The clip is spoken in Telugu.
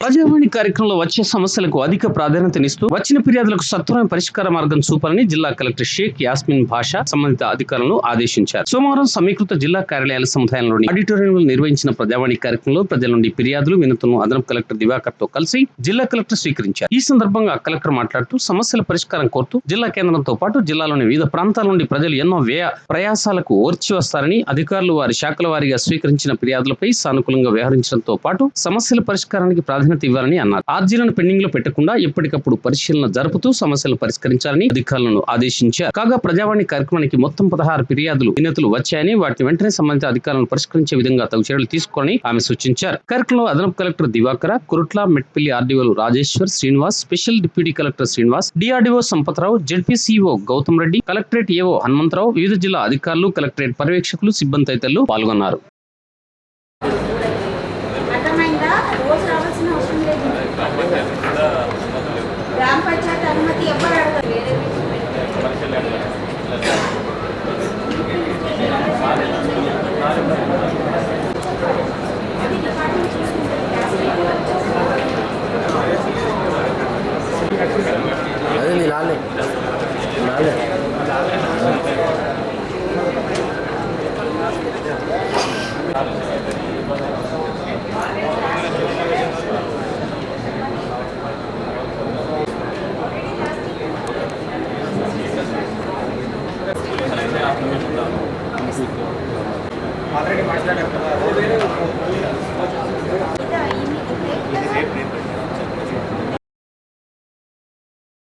ప్రజావాణి కార్యక్రమంలో వచ్చే సమస్యలకు అధిక ప్రాధాన్యతనిస్తూ వచ్చిన ఫిర్యాదులకు సత్వరమైన పరిష్కార మార్గం చూపాలని జిల్లా కలెక్టర్ షేక్ యాస్మిన్ భాషా సంబంధిత అధికారులను ఆదేశించారు. సోమవారం సమీకృత జిల్లా కార్యాలయాల సముదాయంలోని ఆడిటోరియంలో నిర్వహించిన ప్రజావాణి కార్యక్రమంలో ప్రజల నుండి ఫిర్యాదులు వినతులను అదనపు కలెక్టర్ దివాకర్ తో కలిసి జిల్లా కలెక్టర్ స్వీకరించారు. ఈ సందర్భంగా కలెక్టర్ మాట్లాడుతూ సమస్యల పరిష్కారం కోరుతూ జిల్లా కేంద్రంతో పాటు జిల్లాలోని వివిధ ప్రాంతాల నుండి ప్రజలు ఎన్నో వ్యయ ప్రయాసాలకు ఓర్చి వస్తారని అధికారులు వారి శాఖల వారీగా స్వీకరించిన ఫిర్యాదులపై సానుకూలంగా వ్యవహరించడంతో పాటు సమస్యల పరిష్కారానికి ప్రాధాన్యత ఇవ్వాలని అన్నారు. ఆర్జీలను పెండింగ్ లో పెట్టకుండా ఎప్పటికప్పుడు పరిశీలన జరుపుతూ సమస్యలు పరిష్కరించాలని అధికారులను ఆదేశించారు. కాగా ప్రజావాణి కార్యక్రమానికి మొత్తం 16 ఫిర్యాదులు వినతులు వచ్చాయని వాటిని వెంటనే సంబంధిత అధికారులను పరిష్కరించే విధంగా తగు చర్యలు తీసుకోవాలని ఆమె సూచించారు. కార్యక్రమంలో అదనపు కలెక్టర్ దివాకర, కురుట్ల, మెట్పల్లి ఆర్డీఓలు Rajeshwar, Srinivas, special deputy collector Srinivas, DRDO Sampathrao, ZPCO Gautam Reddy, collectorate AO Hanumantharao, వివిధ జిల్లా అధికారులు, కలెక్టరేట్ పర్యవేక్షకులు, సిబ్బంది తదితరులు పాల్గొన్నారు. గ్రామ పంచాయతీ అనుమతి ఎవరు అడగరు. అదే లాలే లాలే ఆల్రెడీ మాట్లాడారు కదా.